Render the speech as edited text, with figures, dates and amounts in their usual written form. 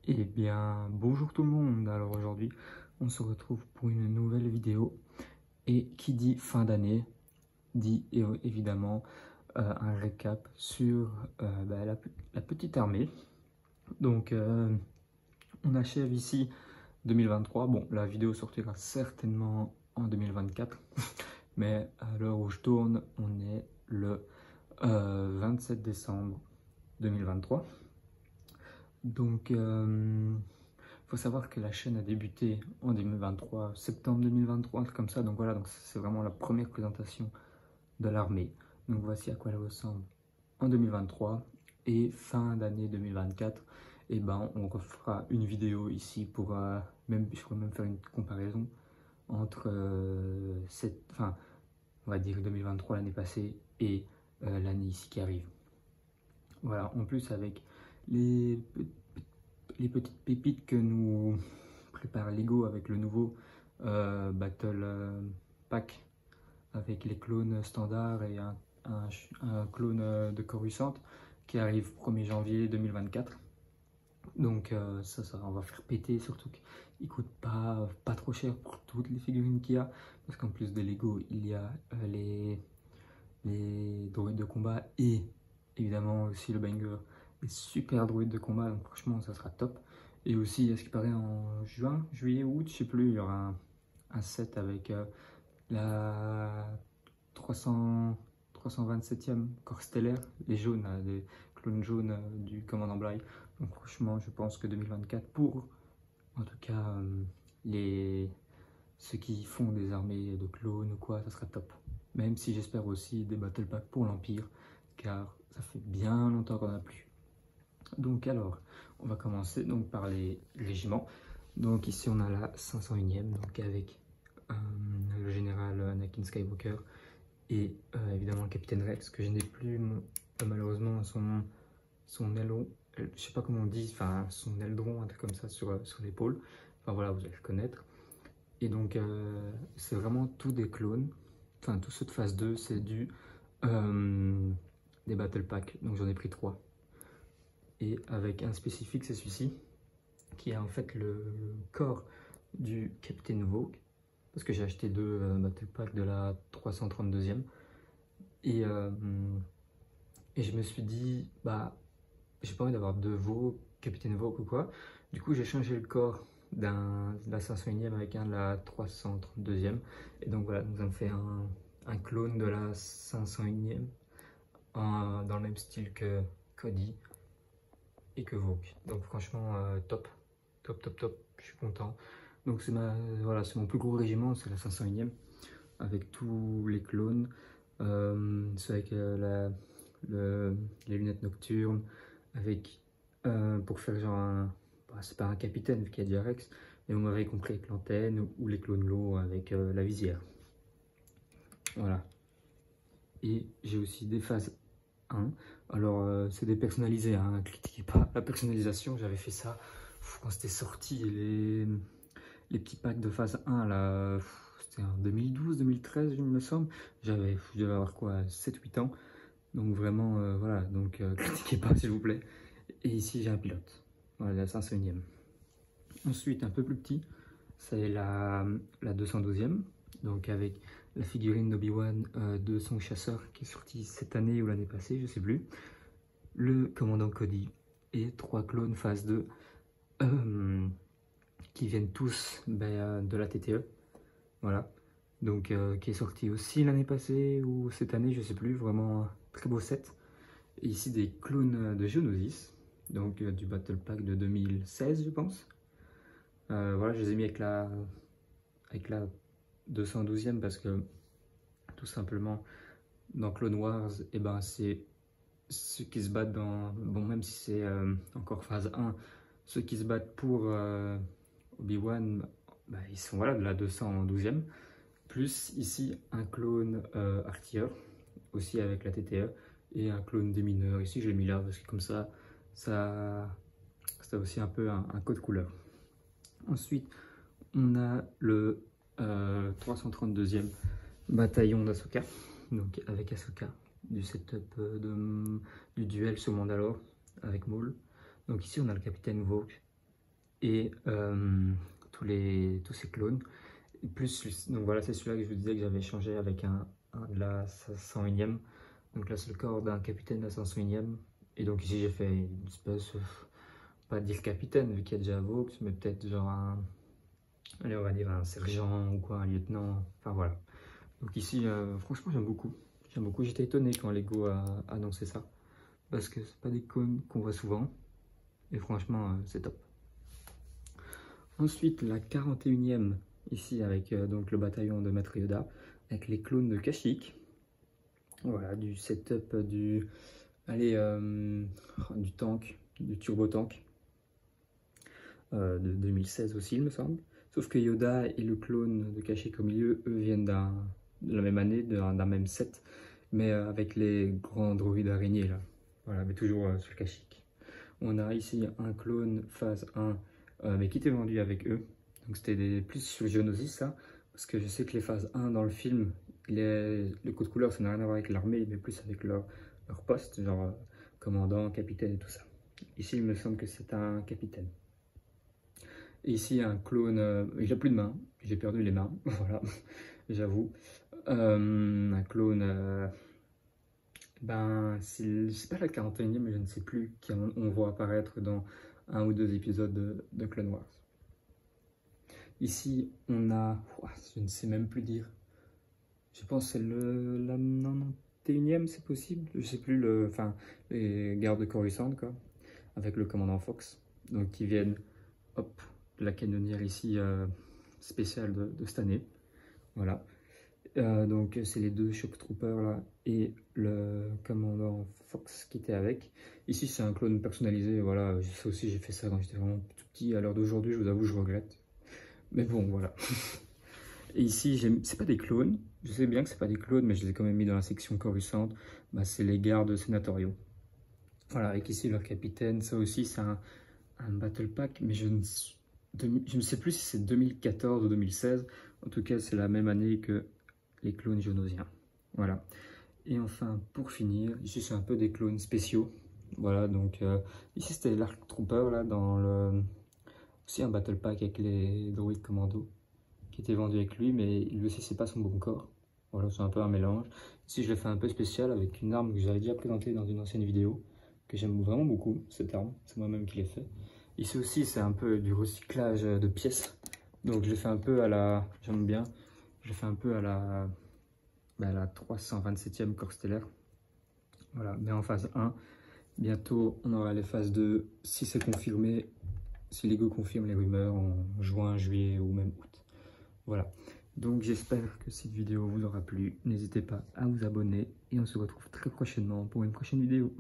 Eh bien, bonjour tout le monde. Alors aujourd'hui, on se retrouve pour une nouvelle vidéo. Et qui dit fin d'année, dit évidemment un récap sur la petite armée. Donc, on achève ici 2023. Bon, la vidéo sortira certainement en 2024. Mais à l'heure où je tourne, on est le 27 décembre 2023. Donc, faut savoir que la chaîne a débuté en 2023, septembre 2023, un truc comme ça. Donc voilà, donc c'est vraiment la première présentation de l'armée. Donc voici à quoi elle ressemble en 2023 et fin d'année 2024. Et ben, on refera une vidéo ici pour je pourrais même faire une comparaison entre on va dire 2023 l'année passée et l'année ici qui arrive. Voilà, en plus avec les petites pépites que nous prépare Lego avec le nouveau Battle Pack avec les clones standards et un clone de Coruscant qui arrive 1er janvier 2024. Donc ça on va faire péter, surtout qu'il coûte pas trop cher pour toutes les figurines qu'il y a, parce qu'en plus de Lego il y a les droïdes de combat et évidemment aussi le banger, les super droïdes de combat, donc franchement ça sera top. Et aussi, à ce qui paraît, en juillet, août, je sais plus, il y aura un set avec la 327e corps stellaire, les jaunes, les clones jaunes du commandant Bly. Donc franchement, je pense que 2024, pour en tout cas ceux qui font des armées de clones ou quoi, ça sera top. Même si j'espère aussi des battle packs pour l'Empire, car ça fait bien longtemps qu'on n'a plus. Donc alors, on va commencer donc par les régiments. Donc ici on a la 501e, donc avec le général Anakin Skywalker et évidemment le capitaine Rex, que je n'ai plus malheureusement son aileron, je sais pas comment on dit, enfin son aileron, un truc comme ça sur l'épaule. Enfin voilà, vous allez le connaître. Et donc c'est vraiment tous des clones, enfin tous ceux de phase 2, c'est des battle packs, donc j'en ai pris 3. Et avec un spécifique, c'est celui-ci, qui est en fait le corps du Captain Vogue, parce que j'ai acheté deux battle packs de la 332e. Et je me suis dit, bah, j'ai pas envie d'avoir deux Vogue, Captain Vogue ou quoi. Du coup, j'ai changé le corps de la 501e avec un de la 332e. Et donc voilà, nous avons fait un clone de la 501e dans le même style que Cody et que Vogue. Donc franchement, top, top, top, top, je suis content. Donc c'est voilà, c'est mon plus gros régiment, c'est la 501e, avec tous les clones, c'est avec les lunettes nocturnes, avec, pour faire genre c'est pas un capitaine vu qu'il y a déjà Rex, mais vous m'avez compris avec l'antenne ou les clones low avec la visière. Voilà. Et j'ai aussi des phases 1. Alors, c'est dépersonnalisé, hein, critiquez pas la personnalisation, j'avais fait ça quand c'était sorti, les petits packs de phase 1, là, c'était en 2012-2013, il me semble, je devais avoir quoi, 7-8 ans, donc vraiment, voilà, donc critiquez pas s'il vous plaît. Et ici, j'ai un pilote, voilà, la 501e. Ensuite, un peu plus petit, c'est la 212e, donc avec la figurine d'Obi-Wan de son chasseur qui est sorti cette année ou l'année passée, je sais plus. Le commandant Cody et 3 clones phase 2 qui viennent tous de la TTE. Voilà. Donc qui est sorti aussi l'année passée ou cette année, je sais plus. Vraiment très beau set. Et ici des clones de Geonosis, donc du Battle Pack de 2016, je pense. Voilà, je les ai mis avec la 212e parce que tout simplement dans Clone Wars, et ben c'est ceux qui se battent dans, bon, même si c'est encore phase 1, ceux qui se battent pour Obi-Wan, bah, ils sont voilà de la 212e, plus ici un clone artilleur, aussi avec la TTE, et un clone des mineurs. Ici j'ai mis là parce que comme ça aussi un peu un code couleur. Ensuite on a le 332e bataillon d'Ahsoka, donc avec Ahsoka, du setup du duel sur Mandalore avec Maul. Donc ici on a le capitaine Vogue, et tous ces clones. Et plus, donc voilà, c'est celui-là que je vous disais que j'avais changé avec un de la 501e. Donc là, c'est le corps d'un capitaine de la 501e. Et donc ici, j'ai fait une espèce, pas dire capitaine, vu qu'il y a déjà Vaux, mais peut-être genre allez, on va dire un sergent ou quoi, un lieutenant. Enfin voilà. Donc ici, franchement, j'aime beaucoup. J'aime beaucoup. J'étais étonné quand Lego a annoncé ça. Parce que c'est pas des clones qu'on voit souvent. Et franchement, c'est top. Ensuite, la 41e, ici avec donc le bataillon de Maître Yoda, avec les clones de Kashyyyk. Voilà, du setup du tank, du turbo tank de 2016 aussi, il me semble. Sauf que Yoda et le clone de Kashyyyk au milieu, eux viennent de la même année, d'un même set, mais avec les grands droïdes araignées là. Voilà, mais toujours sur Kashyyyk. On a ici un clone phase 1, mais qui était vendu avec eux. Donc c'était plus sur Geonosis ça, parce que je sais que les phases 1 dans le film, le code couleur ça n'a rien à voir avec l'armée, mais plus avec leur poste, genre commandant, capitaine et tout ça. Ici il me semble que c'est un capitaine. Et ici un clone, j'ai plus de mains, j'ai perdu les mains, voilà, j'avoue. Un clone, c'est pas la 41e, mais je ne sais plus, qu'on voit apparaître dans un ou deux épisodes de Clone Wars. Ici, on a, je ne sais même plus dire, je pense que c'est la 91e, c'est possible, je sais plus, les gardes de Coruscant, quoi, avec le commandant Fox, donc qui viennent, hop, de la canonnière ici, spéciale de cette année, voilà. Donc c'est les deux Shock Troopers là et le commandant Fox qui était avec. Ici c'est un clone personnalisé, voilà, ça aussi j'ai fait ça quand j'étais vraiment tout petit. À l'heure d'aujourd'hui, je vous avoue, je regrette. Mais bon, voilà. Et ici, c'est pas des clones, je sais bien que c'est pas des clones, mais je les ai quand même mis dans la section Coruscant. Bah, c'est les gardes sénatoriaux. Voilà, avec ici leur capitaine, ça aussi c'est un Battle Pack, mais je ne sais plus si c'est 2014 ou 2016. En tout cas, c'est la même année que les clones geonosiens. Voilà. Et enfin, pour finir, ici c'est un peu des clones spéciaux. Voilà, donc ici c'était l'Arc Trooper, là, aussi un battle pack avec les droïdes commando qui était vendu avec lui, mais lui aussi c'est pas son bon corps. Voilà, c'est un peu un mélange. Ici je l'ai fait un peu spécial avec une arme que j'avais déjà présentée dans une ancienne vidéo, que j'aime vraiment beaucoup, cette arme, c'est moi-même qui l'ai fait. Ici aussi c'est un peu du recyclage de pièces, donc je l'ai fait un peu à la, j'aime bien, je l'ai fait un peu à la 327e corps stellaire. Voilà, mais en phase 1, bientôt on aura les phases 2, si c'est confirmé, si Lego confirme les rumeurs en juin, juillet ou même août. Voilà, donc j'espère que cette vidéo vous aura plu, n'hésitez pas à vous abonner et on se retrouve très prochainement pour une prochaine vidéo.